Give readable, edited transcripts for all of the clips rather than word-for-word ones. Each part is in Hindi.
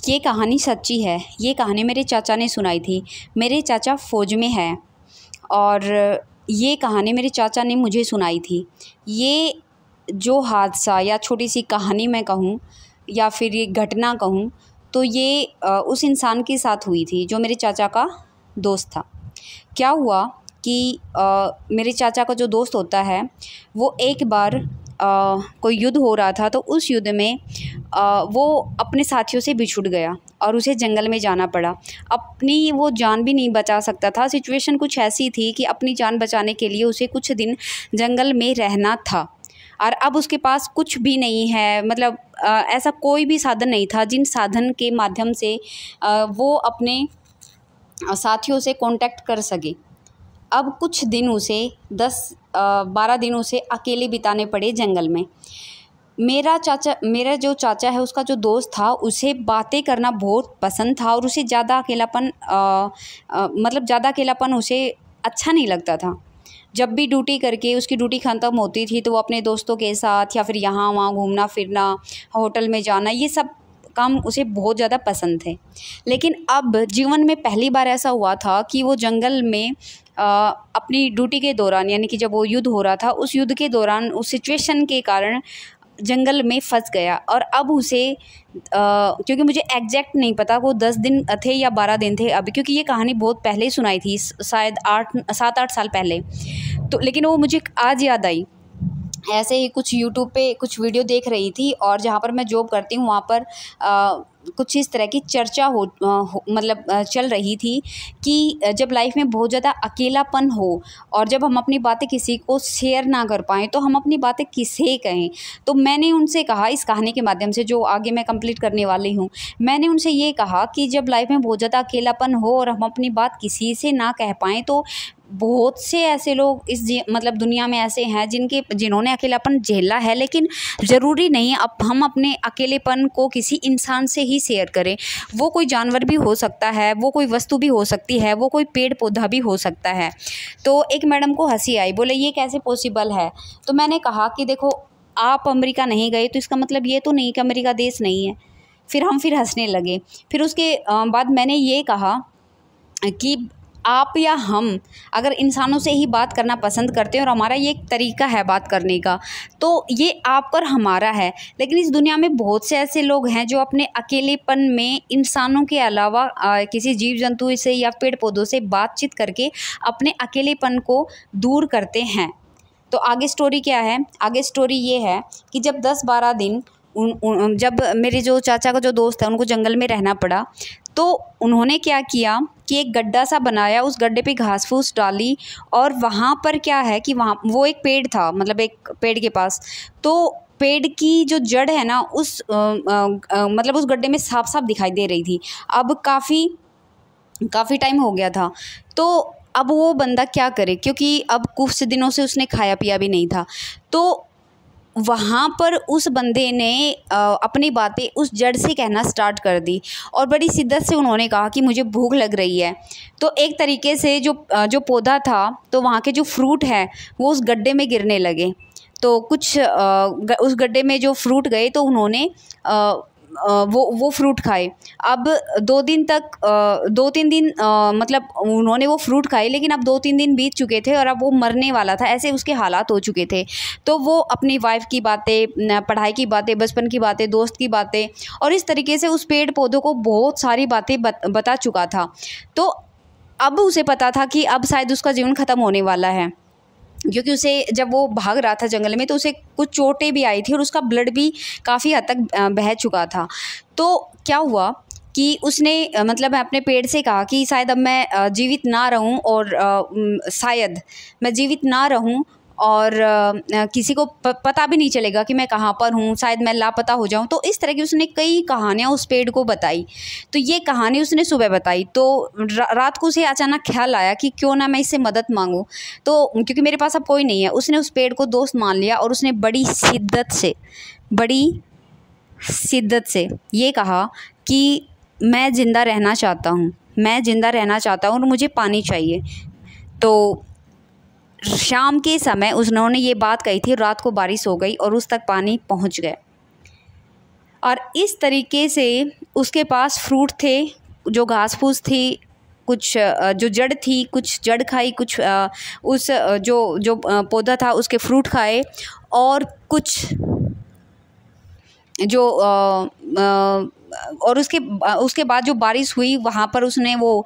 ये कहानी सच्ची है। ये कहानी मेरे चाचा ने सुनाई थी। मेरे चाचा फ़ौज में हैं और ये कहानी मेरे चाचा ने मुझे सुनाई थी। ये जो हादसा या छोटी-सी कहानी मैं कहूँ या फिर ये घटना कहूँ तो ये उस इंसान के साथ हुई थी जो मेरे चाचा का दोस्त था। क्या हुआ कि मेरे चाचा का जो दोस्त होता है वो एक बार कोई युद्ध हो रहा था तो उस युद्ध में वो अपने साथियों से बिछुड़ गया और उसे जंगल में जाना पड़ा। अपनी वो जान भी नहीं बचा सकता था। सिचुएशन कुछ ऐसी थी कि अपनी जान बचाने के लिए उसे कुछ दिन जंगल में रहना था और अब उसके पास कुछ भी नहीं है, मतलब ऐसा कोई भी साधन नहीं था जिन साधन के माध्यम से वो अपने साथियों से कांटेक्ट कर सके। अब कुछ दिन उसे 10-12 दिन उसे अकेले बिताने पड़े जंगल में। मेरा जो चाचा है उसका जो दोस्त था उसे बातें करना बहुत पसंद था और उसे ज़्यादा अकेलापन उसे अच्छा नहीं लगता था। जब भी ड्यूटी करके उसकी ड्यूटी ख़त्म होती थी तो वो अपने दोस्तों के साथ या फिर यहाँ वहाँ घूमना फिरना, होटल में जाना, ये सब काम उसे बहुत ज़्यादा पसंद थे। लेकिन अब जीवन में पहली बार ऐसा हुआ था कि वो जंगल में अपनी ड्यूटी के दौरान, यानी कि जब वो युद्ध हो रहा था उस युद्ध के दौरान उस सिचुएशन के कारण जंगल में फंस गया। और अब उसे क्योंकि मुझे एग्जैक्ट नहीं पता वो 10 दिन थे या 12 दिन थे अभी, क्योंकि ये कहानी बहुत पहले सुनाई थी, शायद 7-8 साल पहले। तो लेकिन वो मुझे आज याद आई। ऐसे ही कुछ यूट्यूब पे कुछ वीडियो देख रही थी और जहाँ पर मैं जॉब करती हूँ वहाँ पर कुछ इस तरह की चर्चा चल रही थी कि जब लाइफ में बहुत ज़्यादा अकेलापन हो और जब हम अपनी बातें किसी को शेयर ना कर पाएँ तो हम अपनी बातें किसे कहें। तो मैंने उनसे कहा, इस कहानी के माध्यम से जो आगे मैं कंप्लीट करने वाली हूँ, मैंने उनसे ये कहा कि जब लाइफ में बहुत ज़्यादा अकेलापन हो और हम अपनी बात किसी से ना कह पाएँ तो बहुत से ऐसे लोग इस दुनिया में ऐसे हैं जिन्होंने अकेलापन झेला है, लेकिन ज़रूरी नहीं अब हम अपने अकेलेपन को किसी इंसान से ही शेयर करें। वो कोई जानवर भी हो सकता है, वो कोई वस्तु भी हो सकती है, वो कोई पेड़ पौधा भी हो सकता है। तो एक मैडम को हंसी आई, बोले ये कैसे पॉसिबल है। तो मैंने कहा कि देखो, आप अमेरिका नहीं गए तो इसका मतलब ये तो नहीं कि अमेरिका देश नहीं है। फिर हंसने लगे। फिर उसके बाद मैंने ये कहा कि आप या हम अगर इंसानों से ही बात करना पसंद करते हैं और हमारा ये एक तरीका है बात करने का, तो ये आप और हमारा है। लेकिन इस दुनिया में बहुत से ऐसे लोग हैं जो अपने अकेलेपन में इंसानों के अलावा किसी जीव जंतु से या पेड़ पौधों से बातचीत करके अपने अकेलेपन को दूर करते हैं। तो आगे स्टोरी क्या है? आगे स्टोरी ये है कि जब 10-12 दिन जब मेरे जो चाचा का जो दोस्त है उनको जंगल में रहना पड़ा, तो उन्होंने क्या किया कि एक गड्ढा सा बनाया, उस गड्ढे पे घास फूस डाली और वहाँ पर क्या है कि वहाँ वो एक पेड़ था, मतलब एक पेड़ के पास, तो पेड़ की जो जड़ है ना उस गड्ढे में साफ साफ दिखाई दे रही थी। अब काफ़ी टाइम हो गया था, तो अब वो बंदा क्या करे, क्योंकि अब कुछ दिनों से उसने खाया पिया भी नहीं था। तो वहाँ पर उस बंदे ने अपनी बातें उस जड़ से कहना स्टार्ट कर दी और बड़ी शिद्दत से उन्होंने कहा कि मुझे भूख लग रही है। तो एक तरीके से जो पौधा था, तो वहाँ के जो फ्रूट है वो उस गड्ढे में गिरने लगे। तो कुछ उस गड्ढे में जो फ्रूट गए तो उन्होंने वो फ्रूट खाए। अब 2-3 दिन उन्होंने वो फ्रूट खाए, लेकिन अब 2-3 दिन बीत चुके थे और अब वो मरने वाला था, ऐसे उसके हालात हो चुके थे। तो वो अपनी वाइफ की बातें, पढ़ाई की बातें, बचपन की बातें, दोस्त की बातें और इस तरीके से उस पेड़ पौधों को बहुत सारी बातें बता चुका था। तो अब उसे पता था कि अब शायद उसका जीवन ख़त्म होने वाला है, क्योंकि उसे जब वो भाग रहा था जंगल में तो उसे कुछ चोटें भी आई थी और उसका ब्लड भी काफ़ी हद तक बह चुका था। तो क्या हुआ कि उसने अपने पेड़ से कहा कि शायद अब मैं जीवित ना रहूं और शायद मैं जीवित ना रहूं और किसी को पता भी नहीं चलेगा कि मैं कहाँ पर हूँ, शायद मैं लापता हो जाऊँ। तो इस तरह की उसने कई कहानियाँ उस पेड़ को बताई। तो ये कहानी उसने सुबह बताई, तो रात को उसे अचानक ख्याल आया कि क्यों ना मैं इससे मदद मांगूँ। तो क्योंकि मेरे पास अब कोई नहीं है, उसने उस पेड़ को दोस्त मान लिया और उसने बड़ी शिद्दत से ये कहा कि मैं ज़िंदा रहना चाहता हूँ और मुझे पानी चाहिए। तो शाम के समय उन्होंने ये बात कही थी, रात को बारिश हो गई और उस तक पानी पहुंच गया। और इस तरीके से उसके पास फ्रूट थे, जो घास फूस थी, कुछ जो जड़ थी, कुछ जड़ खाई, कुछ उस जो जो पौधा था उसके फ्रूट खाए, और कुछ जो और उसके बाद जो बारिश हुई वहाँ पर उसने वो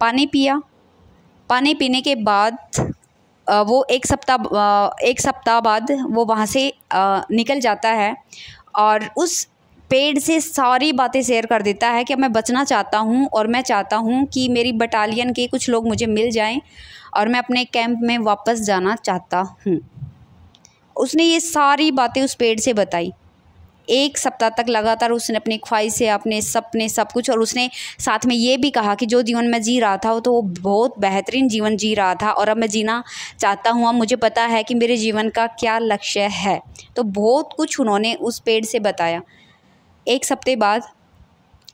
पानी पिया। पानी पीने के बाद वो एक सप्ताह बाद वो वहाँ से निकल जाता है और उस पेड़ से सारी बातें शेयर कर देता है कि अब मैं बचना चाहता हूँ और मैं चाहता हूँ कि मेरी बटालियन के कुछ लोग मुझे मिल जाएं और मैं अपने कैंप में वापस जाना चाहता हूँ। उसने ये सारी बातें उस पेड़ से बताई। एक सप्ताह तक लगातार उसने अपनी ख्वाहिशें, अपने सपने, सब कुछ, और उसने साथ में ये भी कहा कि जो जीवन मैं जी रहा था वो तो वो बहुत बेहतरीन जीवन जी रहा था और अब मैं जीना चाहता हूँ, अब मुझे पता है कि मेरे जीवन का क्या लक्ष्य है। तो बहुत कुछ उन्होंने उस पेड़ से बताया। एक हफ्ते बाद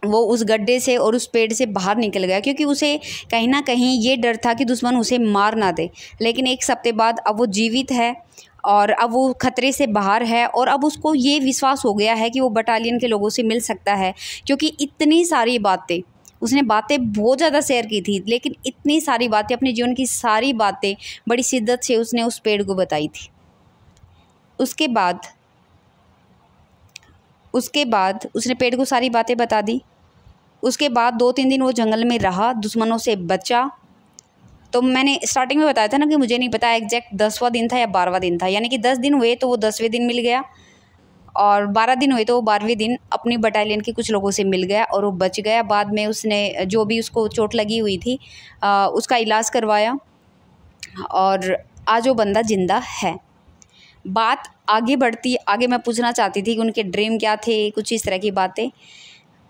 वो उस गड्ढे से और उस पेड़ से बाहर निकल गया, क्योंकि उसे कहीं ना कहीं ये डर था कि दुश्मन उसे मार ना दे। लेकिन एक हफ्ते बाद अब वो जीवित है और अब वो खतरे से बाहर है और अब उसको ये विश्वास हो गया है कि वो बटालियन के लोगों से मिल सकता है, क्योंकि इतनी सारी बातें उसने बहुत ज़्यादा शेयर की थी, लेकिन इतनी सारी बातें, अपने जीवन की सारी बातें बड़ी शिद्दत से उसने उस पेड़ को बताई थी। उसके बाद उसने पेड़ को सारी बातें बता दी। उसके बाद 2-3 दिन वो जंगल में रहा, दुश्मनों से बचा। तो मैंने स्टार्टिंग में बताया था ना कि मुझे नहीं पता एग्जैक्ट 10वां दिन था या 12वां दिन था, यानी कि 10 दिन हुए तो वो 10वें दिन मिल गया और 12 दिन हुए तो वो 12वें दिन अपनी बटालियन के कुछ लोगों से मिल गया और वो बच गया। बाद में उसने जो भी उसको चोट लगी हुई थी उसका इलाज करवाया और आज वो बंदा ज़िंदा है। बात आगे बढ़ती, आगे मैं पूछना चाहती थी कि उनके ड्रीम क्या थे, कुछ इस तरह की बातें।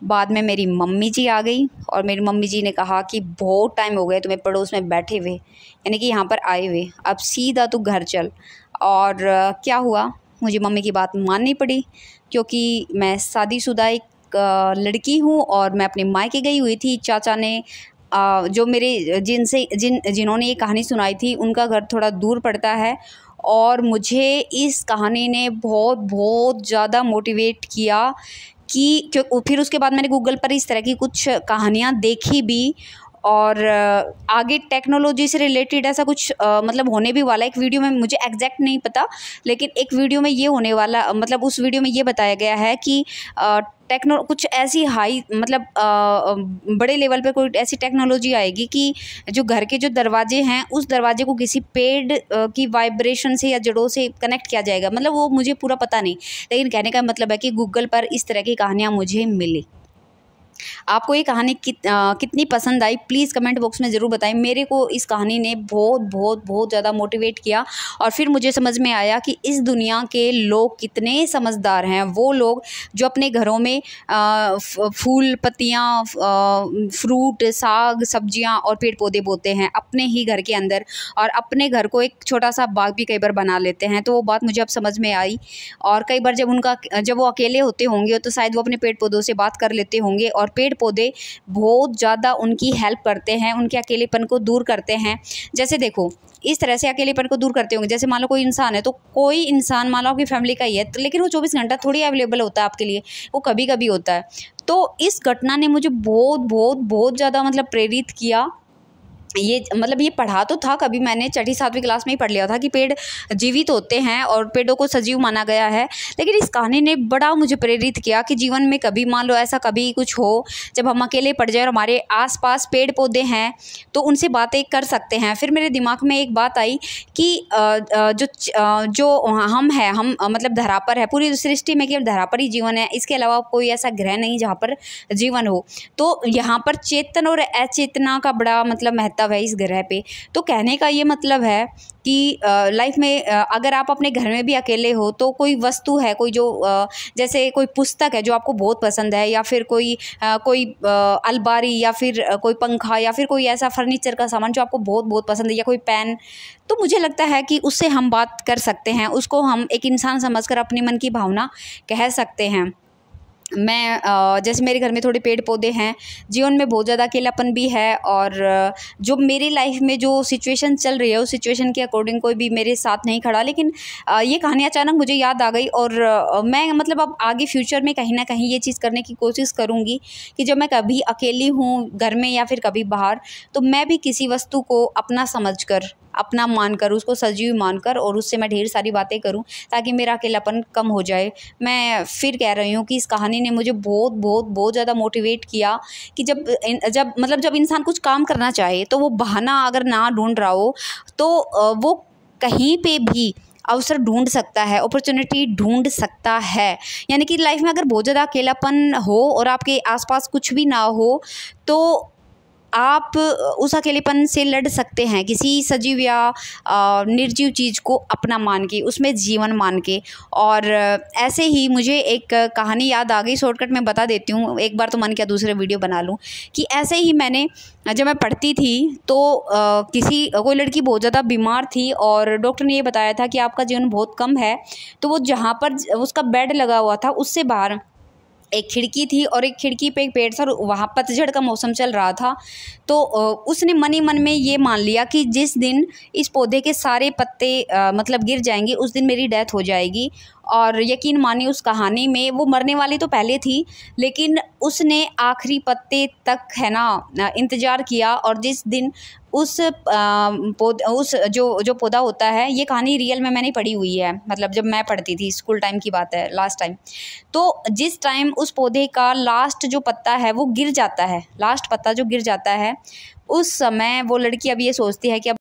बाद में मेरी मम्मी जी आ गई और मेरी मम्मी जी ने कहा कि बहुत टाइम हो गया तुम्हें पड़ोस में बैठे हुए, यानी कि यहाँ पर आए हुए, अब सीधा तू घर चल। और क्या हुआ, मुझे मम्मी की बात माननी पड़ी, क्योंकि मैं शादीशुदा एक लड़की हूँ और मैं अपने मायके गई हुई थी। चाचा ने जो मेरे जिन्होंने ये कहानी सुनाई थी उनका घर थोड़ा दूर पड़ता है और मुझे इस कहानी ने बहुत बहुत ज़्यादा मोटिवेट किया कि फिर उसके बाद मैंने गूगल पर इस तरह की कुछ कहानियाँ देखी भी और आगे टेक्नोलॉजी से रिलेटेड ऐसा कुछ मतलब होने भी वाला है। एक वीडियो में, मुझे एग्जैक्ट नहीं पता, लेकिन एक वीडियो में ये होने वाला, मतलब उस वीडियो में ये बताया गया है कि कुछ ऐसी हाई, मतलब बड़े लेवल पे कोई ऐसी टेक्नोलॉजी आएगी कि जो घर के जो दरवाजे हैं उस दरवाजे को किसी पेड़ की वाइब्रेशन से या जड़ों से कनेक्ट किया जाएगा। मतलब वो मुझे पूरा पता नहीं, लेकिन कहने का मतलब है कि गूगल पर इस तरह की कहानियाँ मुझे मिली। आपको ये कहानी कितनी पसंद आई प्लीज़ कमेंट बॉक्स में ज़रूर बताएं। मेरे को इस कहानी ने बहुत बहुत बहुत ज़्यादा मोटिवेट किया और फिर मुझे समझ में आया कि इस दुनिया के लोग कितने समझदार हैं। वो लोग जो अपने घरों में फूल, पत्तियाँ, फ्रूट, साग, सब्जियाँ और पेड़ पौधे बोते हैं अपने ही घर के अंदर, और अपने घर को एक छोटा सा बाग भी कई बार बना लेते हैं। तो वो बात मुझे अब समझ में आई। और कई बार जब वो अकेले होते होंगे तो शायद वो अपने पेड़ पौधों से बात कर लेते होंगे और पेड़ पौधे बहुत ज़्यादा उनकी हेल्प करते हैं, उनके अकेलेपन को दूर करते हैं। जैसे देखो, इस तरह से अकेलेपन को दूर करते होंगे, जैसे मान लो कोई इंसान है, तो कोई इंसान मान लो आपकी फैमिली का ही है, तो लेकिन वो 24 घंटा थोड़ी अवेलेबल होता है आपके लिए, वो कभी कभी होता है। तो इस घटना ने मुझे बहुत बहुत बहुत ज़्यादा मतलब प्रेरित किया। ये पढ़ा तो था, कभी मैंने 6ठी-7वीं क्लास में ही पढ़ लिया था कि पेड़ जीवित होते हैं और पेड़ों को सजीव माना गया है। लेकिन इस कहानी ने बड़ा मुझे प्रेरित किया कि जीवन में कभी मान लो ऐसा कभी कुछ हो जब हम अकेले पड़ जाए और हमारे आसपास पेड़ पौधे हैं तो उनसे बातें कर सकते हैं। फिर मेरे दिमाग में एक बात आई कि जो हम हैं, हम मतलब धरा पर है, पूरी सृष्टि में केवल धरा पर ही जीवन है, इसके अलावा कोई ऐसा ग्रह नहीं जहाँ पर जीवन हो। तो यहाँ पर चेतन और अचेतना का बड़ा मतलब महत्व है इस ग्रह पे। तो कहने का ये मतलब है कि लाइफ में अगर आप अपने घर में भी अकेले हो तो कोई वस्तु है, कोई जो जैसे कोई पुस्तक है जो आपको बहुत पसंद है, या फिर कोई अलमारी, या फिर कोई पंखा, या फिर कोई ऐसा फर्नीचर का सामान जो आपको बहुत बहुत पसंद है, या कोई पेन, तो मुझे लगता है कि उससे हम बात कर सकते हैं, उसको हम एक इंसान समझकर अपने मन की भावना कह सकते हैं। मैं जैसे मेरे घर में थोड़े पेड़ पौधे हैं, जीवन में बहुत ज़्यादा अकेलापन भी है, और जो मेरी लाइफ में जो सिचुएशन चल रही है उस सिचुएशन के अकॉर्डिंग कोई भी मेरे साथ नहीं खड़ा। लेकिन ये कहानी अचानक मुझे याद आ गई, और मैं मतलब अब आगे फ्यूचर में कहीं ना कहीं ये चीज़ करने की कोशिश करूँगी कि जब मैं कभी अकेली हूँ घर में या फिर कभी बाहर, तो मैं भी किसी वस्तु को अपना समझकर, अपना मानकर, उसको सजीव मानकर, और उससे मैं ढेर सारी बातें करूं ताकि मेरा अकेलापन कम हो जाए। मैं फिर कह रही हूँ कि इस कहानी ने मुझे बहुत बहुत बहुत ज़्यादा मोटिवेट किया कि जब इंसान कुछ काम करना चाहे तो वो बहाना अगर ना ढूंढ रहा हो तो वो कहीं पे भी अवसर ढूंढ सकता है, अपॉर्चुनिटी ढूंढ सकता है। यानी कि लाइफ में अगर बहुत ज़्यादा अकेलापन हो और आपके आसपास कुछ भी ना हो, तो आप उस अकेलेपन से लड़ सकते हैं किसी सजीव या निर्जीव चीज़ को अपना मान के, उसमें जीवन मान के। और ऐसे ही मुझे एक कहानी याद आ गई, शॉर्टकट में बता देती हूँ, एक बार तो मन किया दूसरे वीडियो बना लूँ। कि ऐसे ही मैंने जब मैं पढ़ती थी तो कोई लड़की बहुत ज़्यादा बीमार थी, और डॉक्टर ने ये बताया था कि आपका जीवन बहुत कम है। तो वो जहाँ पर उसका बेड लगा हुआ था उससे बाहर एक खिड़की थी, और एक खिड़की पे एक पेड़ था, और वहाँ पतझड़ का मौसम चल रहा था। तो उसने मन ही मन में ये मान लिया कि जिस दिन इस पौधे के सारे पत्ते मतलब गिर जाएंगे उस दिन मेरी डेथ हो जाएगी। और यकीन मानिए उस कहानी में वो मरने वाली तो पहले थी, लेकिन उसने आखिरी पत्ते तक है ना इंतज़ार किया। और जिस दिन उस जो पौधा होता है, ये कहानी रियल में मैंने पढ़ी हुई है, मतलब जब मैं पढ़ती थी, स्कूल टाइम की बात है, लास्ट टाइम। तो जिस टाइम उस पौधे का लास्ट जो पत्ता है वो गिर जाता है, लास्ट पत्ता जो गिर जाता है, उस समय वो लड़की अब ये सोचती है कि अब